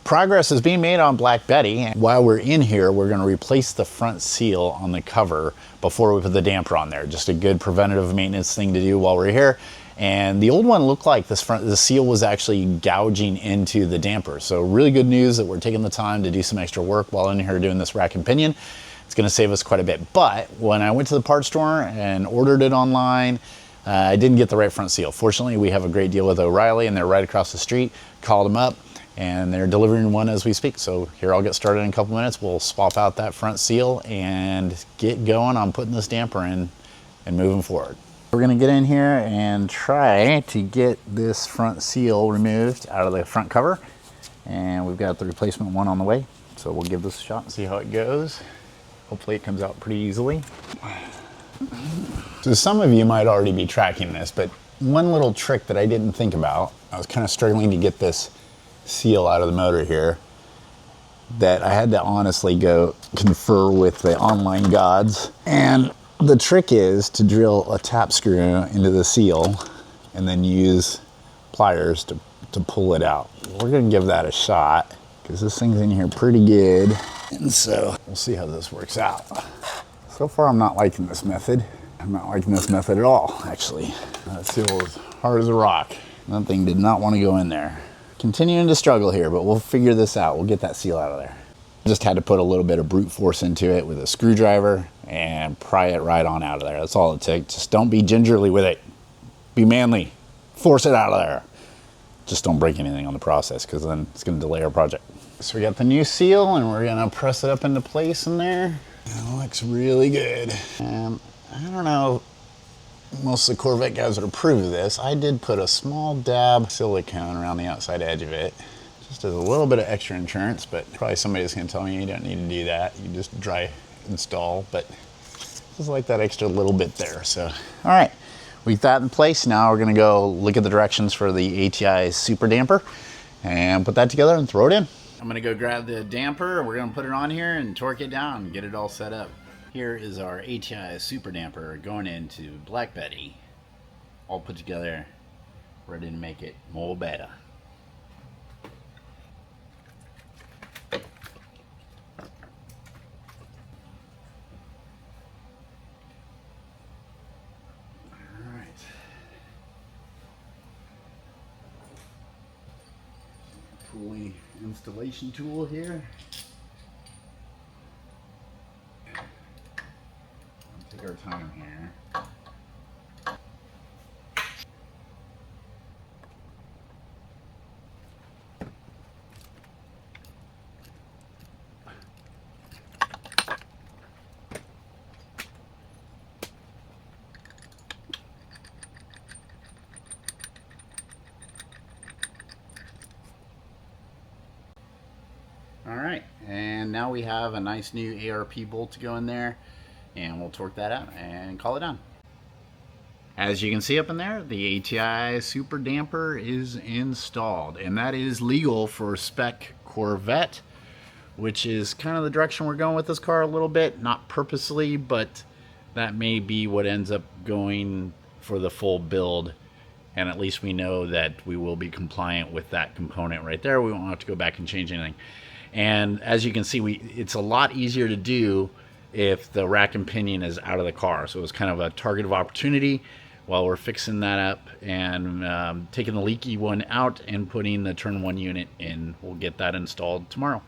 Progress is being made on Black Betty. While we're in here, we're going to replace the front seal on the cover before we put the damper on there. Just a good preventative maintenance thing to do while we're here. And the old one looked like the seal was actually gouging into the damper. So really good news that we're taking the time to do some extra work while in here doing this rack and pinion. It's going to save us quite a bit. But when I went to the parts store and ordered it online, I didn't get the right front seal. Fortunately, we have a great deal with O'Reilly and they're right across the street. Called them up and they're delivering one as we speak. So here, I'll get started in a couple minutes. We'll swap out that front seal and get going on putting this damper in and moving forward. We're gonna get in here and try to get this front seal removed out of the front cover. And we've got the replacement one on the way. So we'll give this a shot and see how it goes. Hopefully it comes out pretty easily. So some of you might already be tracking this, but one little trick that I didn't think about, I was kind of struggling to get this seal out of the motor here, that I had to honestly go confer with the online gods. And the trick is to drill a tap screw into the seal and then use pliers to pull it out. We're gonna give that a shot because this thing's in here pretty good. And so we'll see how this works out. So far, I'm not liking this method. I'm not liking this method at all, actually. That seal is hard as a rock. That thing did not want to go in there. Continuing to struggle here, but we'll figure this out. We'll get that seal out of there. Just had to put a little bit of brute force into it with a screwdriver and pry it right on out of there. That's all it takes. Just don't be gingerly with it. Be manly. Force it out of there. Just don't break anything on the process because then it's going to delay our project. So we got the new seal and we're going to press it up into place in there. It looks really good. I don't know, most of the Corvette guys would approve of this. I did put a small dab silicone around the outside edge of it, just as a little bit of extra insurance, but probably somebody's gonna tell me you don't need to do that. You just dry install, but just like that extra little bit there. So, all right, we've got that in place. Now we're gonna go look at the directions for the ATI Super Damper and put that together and throw it in. I'm gonna go grab the damper. We're gonna put it on here and torque it down and get it all set up. Here is our ATI Super Damper going into Black Betty, all put together, ready to make it more better. All right. Pulley installation tool here. Take our time here. All right, and now we have a nice new ARP bolt to go in there. And we'll torque that out and call it done. As you can see up in there, the ATI Super Damper is installed, and that is legal for spec Corvette, which is kind of the direction we're going with this car a little bit, not purposely, but that may be what ends up going for the full build. And at least we know that we will be compliant with that component right there. We won't have to go back and change anything. And as you can see, it's a lot easier to do if the rack and pinion is out of the car. So it was kind of a target of opportunity while we're fixing that up and taking the leaky one out and putting the turn one unit in. We'll get that installed tomorrow.